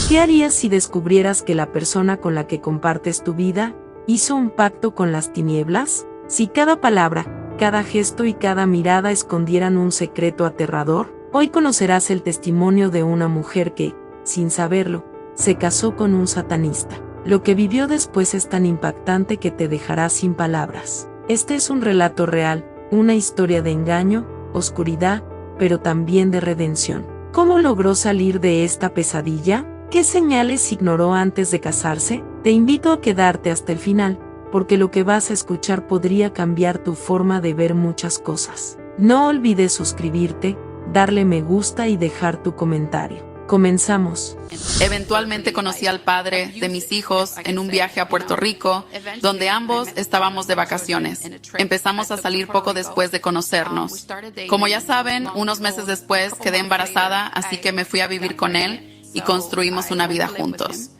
¿Qué harías si descubrieras que la persona con la que compartes tu vida hizo un pacto con las tinieblas? Si cada palabra, cada gesto y cada mirada escondieran un secreto aterrador, hoy conocerás el testimonio de una mujer que, sin saberlo, se casó con un satanista. Lo que vivió después es tan impactante que te dejará sin palabras. Este es un relato real, una historia de engaño, oscuridad, pero también de redención. ¿Cómo logró salir de esta pesadilla? ¿Qué señales ignoró antes de casarse? Te invito a quedarte hasta el final, porque lo que vas a escuchar podría cambiar tu forma de ver muchas cosas. No olvides suscribirte, darle me gusta y dejar tu comentario. Comenzamos. Eventualmente conocí al padre de mis hijos en un viaje a Puerto Rico, donde ambos estábamos de vacaciones. Empezamos a salir poco después de conocernos. Como ya saben, unos meses después quedé embarazada, así que me fui a vivir con él y construimos una vida juntos.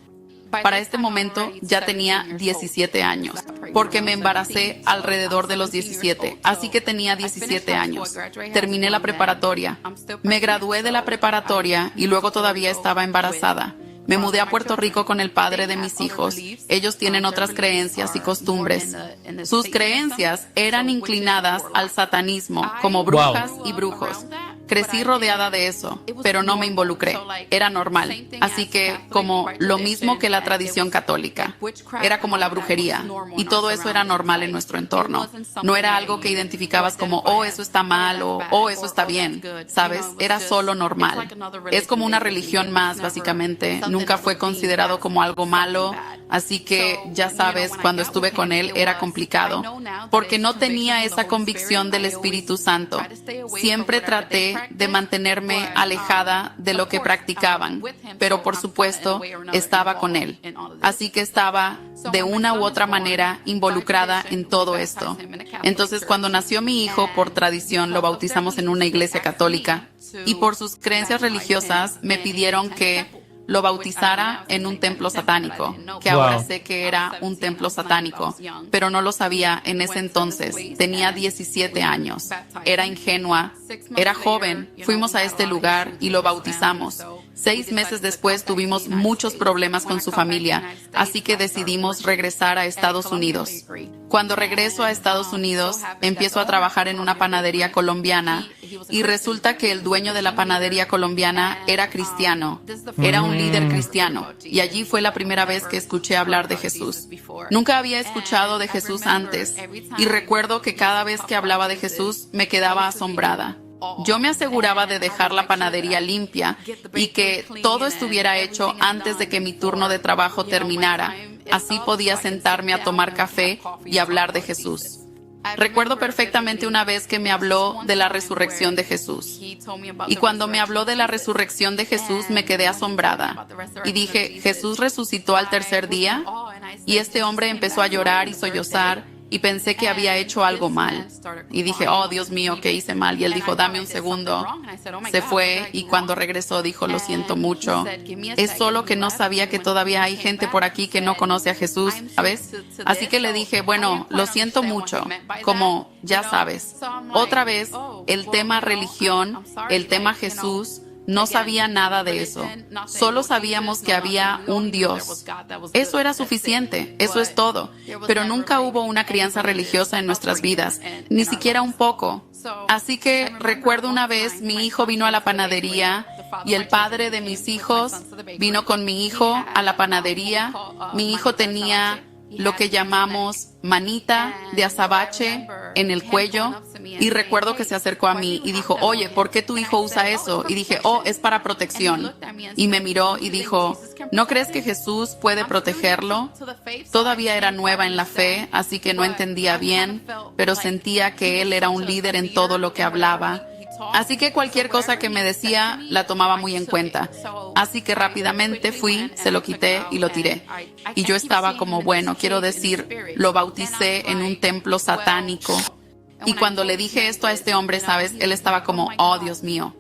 Para este momento ya tenía 17 años, porque me embaracé alrededor de los 17, así que tenía 17 años. Terminé la preparatoria, me gradué de la preparatoria y luego todavía estaba embarazada. Me mudé a Puerto Rico con el padre de mis hijos. Ellos tienen otras creencias y costumbres. Sus creencias eran inclinadas al satanismo, como brujas y brujos. Crecí rodeada de eso, pero no me involucré. Era normal. Así que, como lo mismo que la tradición católica. Era como la brujería. Y todo eso era normal en nuestro entorno. No era algo que identificabas como, oh, eso está mal o oh, eso está bien. ¿Sabes? Era solo normal. Es como una religión más, básicamente. Nunca fue considerado como algo malo. Así que, ya sabes, cuando estuve con él era complicado. Porque no tenía esa convicción del Espíritu Santo. Siempre traté de mantenerme alejada de lo que practicaban, pero por supuesto estaba con él. Así que estaba de una u otra manera involucrada en todo esto. Entonces, cuando nació mi hijo, por tradición lo bautizamos en una iglesia católica y por sus creencias religiosas me pidieron que lo bautizara en un templo satánico, que ahora sé que era un templo satánico, pero no lo sabía en ese entonces. Tenía 17 años, era ingenua, era joven. Fuimos a este lugar y lo bautizamos. 6 meses después tuvimos muchos problemas con su familia, así que decidimos regresar a Estados Unidos. Cuando regreso a Estados Unidos, empiezo a trabajar en una panadería colombiana y resulta que el dueño de la panadería colombiana era cristiano, era un líder cristiano, y allí fue la primera vez que escuché hablar de Jesús. Nunca había escuchado de Jesús antes y recuerdo que cada vez que hablaba de Jesús me quedaba asombrada. Yo me aseguraba de dejar la panadería limpia y que todo estuviera hecho antes de que mi turno de trabajo terminara. Así podía sentarme a tomar café y hablar de Jesús. Recuerdo perfectamente una vez que me habló de la resurrección de Jesús. Y cuando me habló de la resurrección de Jesús me quedé asombrada. Y dije, ¿Jesús resucitó al tercer día? Y este hombre empezó a llorar y sollozar. Y pensé que había hecho algo mal. Y dije, oh, Dios mío, ¿qué hice mal? Y él dijo, dame un segundo. Se fue y cuando regresó dijo, lo siento mucho. Es solo que no sabía que todavía hay gente por aquí que no conoce a Jesús, ¿sabes? Así que le dije, bueno, lo siento mucho. Como, ya sabes. Otra vez, el tema religión, el tema Jesús. No sabía nada de eso. Solo sabíamos que había un Dios. Eso era suficiente, eso es todo. Pero nunca hubo una crianza religiosa en nuestras vidas, ni siquiera un poco. Así que recuerdo una vez mi hijo vino a la panadería y el padre de mis hijos vino con mi hijo a la panadería. Mi hijo tenía lo que llamamos manita de azabache en el cuello y recuerdo que se acercó a mí y dijo, oye, ¿por qué tu hijo usa eso? Y dije, oh, es para protección. Y me miró y dijo, ¿no crees que Jesús puede protegerlo? Todavía era nueva en la fe, así que no entendía bien, pero sentía que él era un líder en todo lo que hablaba. Así que cualquier cosa que me decía la tomaba muy en cuenta. Así que rápidamente fui, se lo quité y lo tiré. Y yo estaba como, bueno, quiero decir, lo bauticé en un templo satánico. Y cuando le dije esto a este hombre, ¿sabes? Él estaba como, oh Dios mío,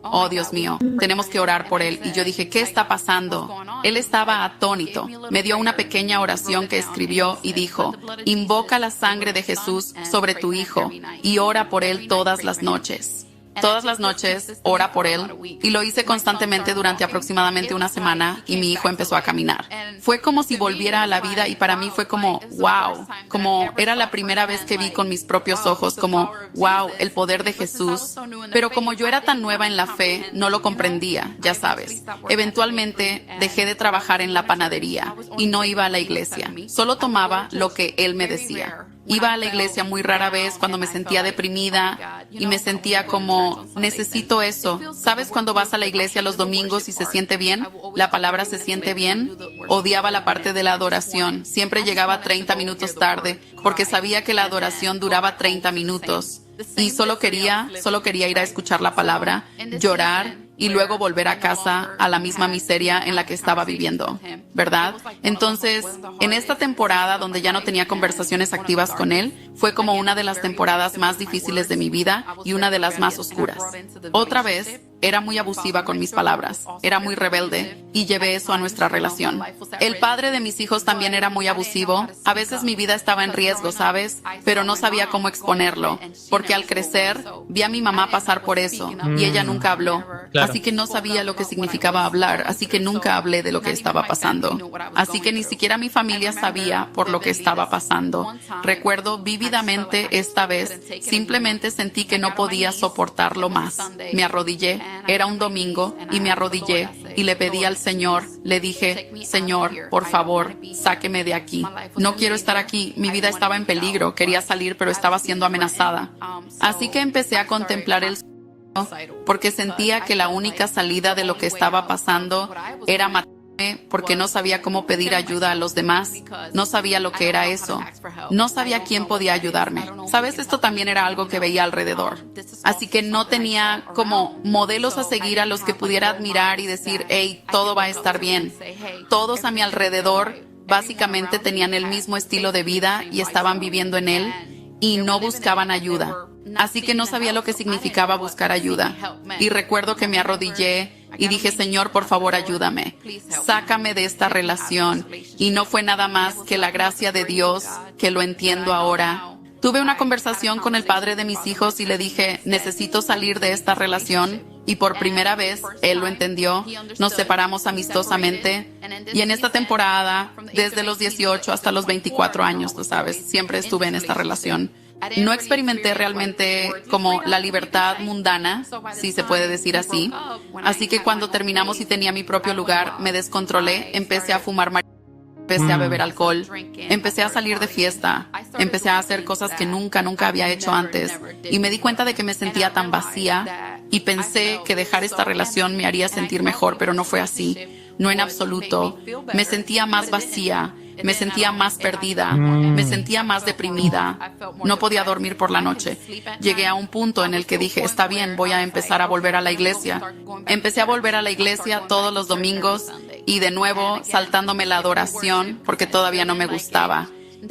tenemos que orar por él. Y yo dije, ¿qué está pasando? Él estaba atónito. Me dio una pequeña oración que escribió y dijo, invoca la sangre de Jesús sobre tu hijo y ora por él todas las noches. Todas las noches, ora por él, y lo hice constantemente durante aproximadamente una semana, y mi hijo empezó a caminar. Fue como si volviera a la vida, y para mí fue como, wow, como era la primera vez que vi con mis propios ojos, como, wow, el poder de Jesús. Pero como yo era tan nueva en la fe, no lo comprendía, ya sabes. Eventualmente, dejé de trabajar en la panadería, y no iba a la iglesia. Solo tomaba lo que él me decía. Iba a la iglesia muy rara vez cuando me sentía deprimida y me sentía como, necesito eso. ¿Sabes cuando vas a la iglesia los domingos y se siente bien? La palabra se siente bien. Odiaba la parte de la adoración. Siempre llegaba 30 minutos tarde porque sabía que la adoración duraba 30 minutos. Y solo quería ir a escuchar la palabra, llorar y luego volver a casa a la misma miseria en la que estaba viviendo, ¿verdad? Entonces, en esta temporada donde ya no tenía conversaciones activas con él, fue como una de las temporadas más difíciles de mi vida y una de las más oscuras. Otra vez, era muy abusiva con mis palabras, era muy rebelde y llevé eso a nuestra relación. El padre de mis hijos también era muy abusivo. A veces mi vida estaba en riesgo, ¿sabes? Pero no sabía cómo exponerlo, porque al crecer vi a mi mamá pasar por eso y ella nunca habló. Claro. Así que no sabía lo que significaba hablar, así que nunca hablé de lo que estaba pasando. Así que ni siquiera mi familia sabía por lo que estaba pasando. Recuerdo vívidamente esta vez, simplemente sentí que no podía soportarlo más. Me arrodillé. Era un domingo y me arrodillé y le pedí al Señor, le dije, Señor, por favor, sáqueme de aquí. No quiero estar aquí, mi vida estaba en peligro, quería salir pero estaba siendo amenazada. Así que empecé a contemplar el cielo porque sentía que la única salida de lo que estaba pasando era matarme porque no sabía cómo pedir ayuda a los demás. No sabía lo que era eso. No sabía quién podía ayudarme. ¿Sabes? Esto también era algo que veía alrededor. Así que no tenía como modelos a seguir a los que pudiera admirar y decir, hey, todo va a estar bien. Todos a mi alrededor básicamente tenían el mismo estilo de vida y estaban viviendo en él y no buscaban ayuda. Así que no sabía lo que significaba buscar ayuda. Y recuerdo que me arrodillé y dije, Señor, por favor, ayúdame. Sácame de esta relación. Y no fue nada más que la gracia de Dios, que lo entiendo ahora. Tuve una conversación con el padre de mis hijos y le dije, necesito salir de esta relación. Y por primera vez, él lo entendió. Nos separamos amistosamente. Y en esta temporada, desde los 18 hasta los 24 años, tú sabes, siempre estuve en esta relación. No experimenté realmente como la libertad mundana, si se puede decir así. Así que cuando terminamos y tenía mi propio lugar, me descontrolé, empecé a fumar marihuana, empecé a beber alcohol, empecé a salir de fiesta, empecé a hacer cosas que nunca había hecho antes. Y me di cuenta de que me sentía tan vacía y pensé que dejar esta relación me haría sentir mejor, pero no fue así. No en absoluto. Me sentía más vacía. Me sentía más perdida, me sentía más deprimida, no podía dormir por la noche. Llegué a un punto en el que dije, está bien, voy a empezar a volver a la iglesia. Empecé a volver a la iglesia todos los domingos y de nuevo saltándome la adoración porque todavía no me gustaba.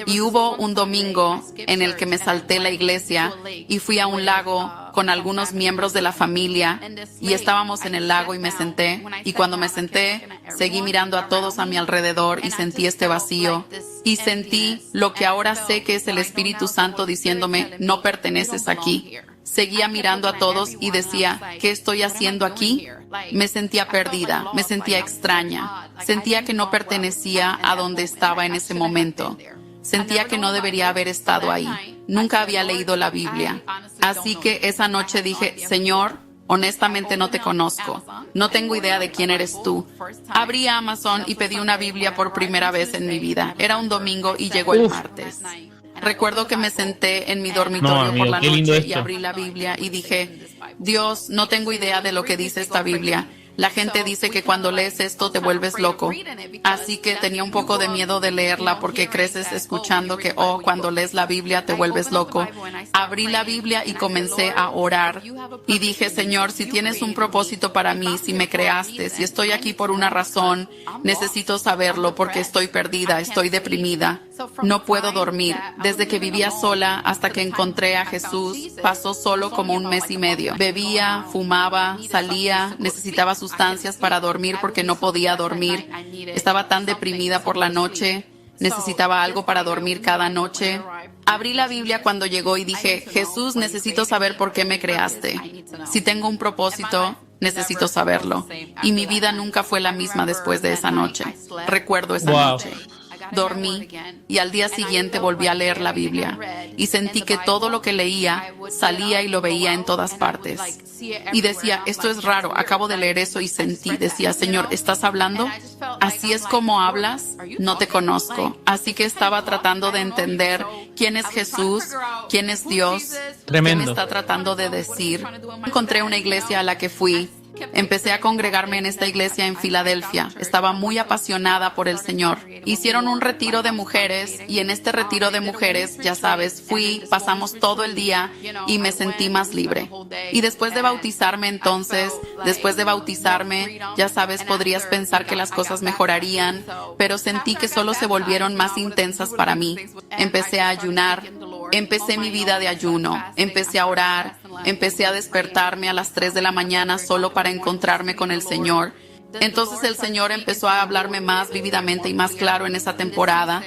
Y hubo un domingo en el que me salté la iglesia y fui a un lago con algunos miembros de la familia y estábamos en el lago y me senté. Y cuando me senté, seguí mirando a todos a mi alrededor y sentí este vacío. Y sentí lo que ahora sé que es el Espíritu Santo diciéndome, no perteneces aquí. Seguía mirando a todos y decía, ¿qué estoy haciendo aquí? Me sentía perdida, me sentía extraña. Sentía que no pertenecía a donde estaba en ese momento. Sentía que no debería haber estado ahí. Nunca había leído la Biblia. Así que esa noche dije, Señor, honestamente no te conozco. No tengo idea de quién eres tú. Abrí Amazon y pedí una Biblia por primera vez en mi vida. Era un domingo y llegó el martes. Recuerdo que me senté en mi dormitorio por la noche y abrí la Biblia y dije, Dios, no tengo idea de lo que dice esta Biblia. La gente dice que cuando lees esto te vuelves loco. Así que tenía un poco de miedo de leerla porque creces escuchando que, cuando lees la Biblia te vuelves loco. Abrí la Biblia y comencé a orar. Y dije, Señor, si tienes un propósito para mí, si me creaste, si estoy aquí por una razón, necesito saberlo porque estoy perdida, estoy deprimida. No puedo dormir. Desde que vivía sola hasta que encontré a Jesús, pasó solo como un mes y medio. Bebía, fumaba, salía, necesitaba sustancias para dormir porque no podía dormir. Estaba tan deprimida por la noche, necesitaba algo para dormir cada noche. Abrí la Biblia cuando llegó y dije, Jesús, necesito saber por qué me creaste. Si tengo un propósito, necesito saberlo. Y mi vida nunca fue la misma después de esa noche. Recuerdo esa noche. Dormí y al día siguiente volví a leer la Biblia y sentí que todo lo que leía salía y lo veía en todas partes. Y decía, esto es raro, acabo de leer eso y sentí, decía, Señor, ¿estás hablando? ¿Así es como hablas? No te conozco. Así que estaba tratando de entender quién es Jesús, quién es Dios, qué me está tratando de decir. Encontré una iglesia a la que fui. Empecé a congregarme en esta iglesia en Filadelfia. Estaba muy apasionada por el Señor. Hicieron un retiro de mujeres y en este retiro de mujeres, ya sabes, pasamos todo el día y me sentí más libre. Y después de bautizarme entonces, ya sabes, podrías pensar que las cosas mejorarían, pero sentí que solo se volvieron más intensas para mí. Empecé a ayunar. Empecé mi vida de ayuno, empecé a orar, empecé a despertarme a las 3 de la mañana solo para encontrarme con el Señor. Entonces el Señor empezó a hablarme más vívidamente y más claro en esa temporada.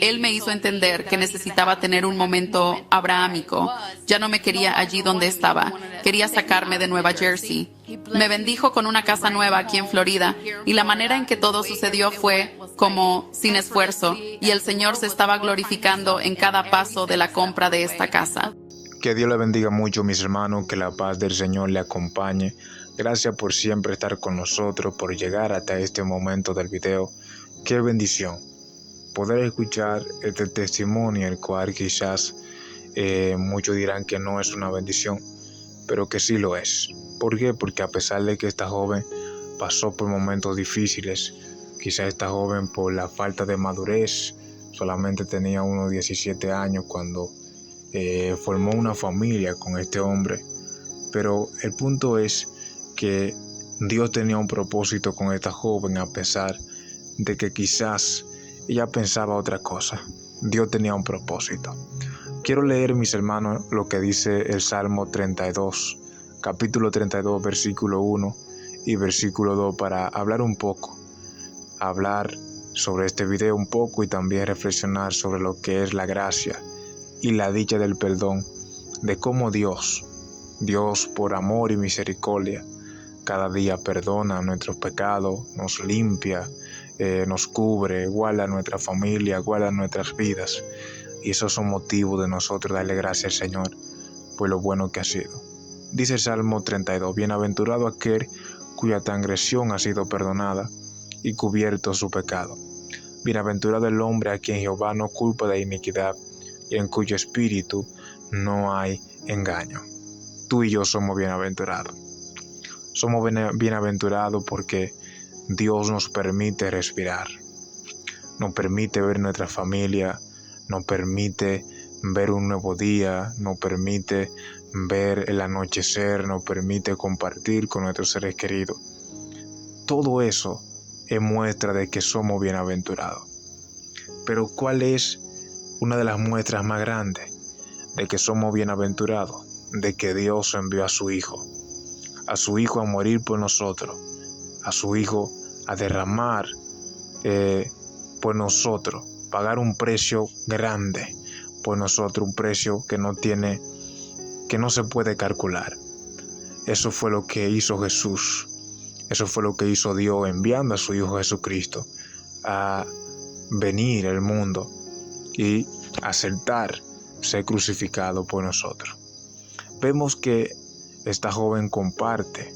Él me hizo entender que necesitaba tener un momento abrahámico. Ya no me quería allí donde estaba. Quería sacarme de Nueva Jersey. Me bendijo con una casa nueva aquí en Florida y la manera en que todo sucedió fue como sin esfuerzo y el Señor se estaba glorificando en cada paso de la compra de esta casa. Que Dios le bendiga mucho, mis hermanos, que la paz del Señor le acompañe. Gracias por siempre estar con nosotros, por llegar hasta este momento del video. Qué bendición poder escuchar este testimonio, el cual quizás muchos dirán que no es una bendición, pero que sí lo es. ¿Por qué? Porque a pesar de que esta joven pasó por momentos difíciles, quizás esta joven por la falta de madurez, solamente tenía unos 17 años cuando formó una familia con este hombre, pero el punto es que Dios tenía un propósito con esta joven a pesar de que quizás ella pensaba otra cosa. Dios tenía un propósito. Quiero leer, mis hermanos, lo que dice el Salmo 32, capítulo 32, versículo 1 y versículo 2 para hablar sobre este video un poco y también reflexionar sobre lo que es la gracia y la dicha del perdón, de cómo Dios por amor y misericordia, cada día perdona nuestros pecados, nos limpia, nos cubre, guarda nuestra familia, guarda nuestras vidas. Y esos son motivos de nosotros darle gracias al Señor por lo bueno que ha sido. Dice el Salmo 32, bienaventurado aquel cuya transgresión ha sido perdonada y cubierto su pecado. Bienaventurado el hombre a quien Jehová no culpa de iniquidad y en cuyo espíritu no hay engaño. Tú y yo somos bienaventurados. Somos bienaventurados porque Dios nos permite respirar, nos permite ver nuestra familia, nos permite ver un nuevo día, nos permite ver el anochecer, nos permite compartir con nuestros seres queridos. Todo eso es muestra de que somos bienaventurados. Pero ¿cuál es una de las muestras más grandes de que somos bienaventurados? De que Dios envió a su Hijo a morir por nosotros, a su Hijo a derramar por nosotros, pagar un precio grande por nosotros, un precio que no se puede calcular. Eso fue lo que hizo Jesús, eso fue lo que hizo Dios enviando a su Hijo Jesucristo a venir al mundo y aceptar ser crucificado por nosotros. Vemos que esta joven comparte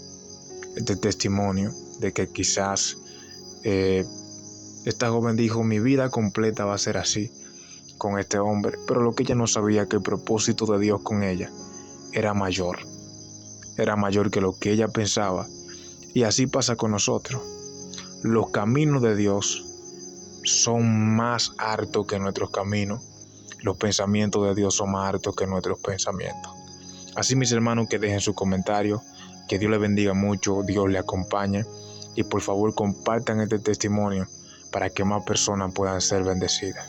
este testimonio de que quizás esta joven dijo, mi vida completa va a ser así con este hombre, pero lo que ella no sabía que el propósito de Dios con ella era mayor que lo que ella pensaba. Y así pasa con nosotros. Los caminos de Dios son más altos que nuestros caminos. Los pensamientos de Dios son más altos que nuestros pensamientos. Así, mis hermanos, que dejen sus comentarios, que Dios les bendiga mucho, Dios les acompañe y por favor compartan este testimonio para que más personas puedan ser bendecidas.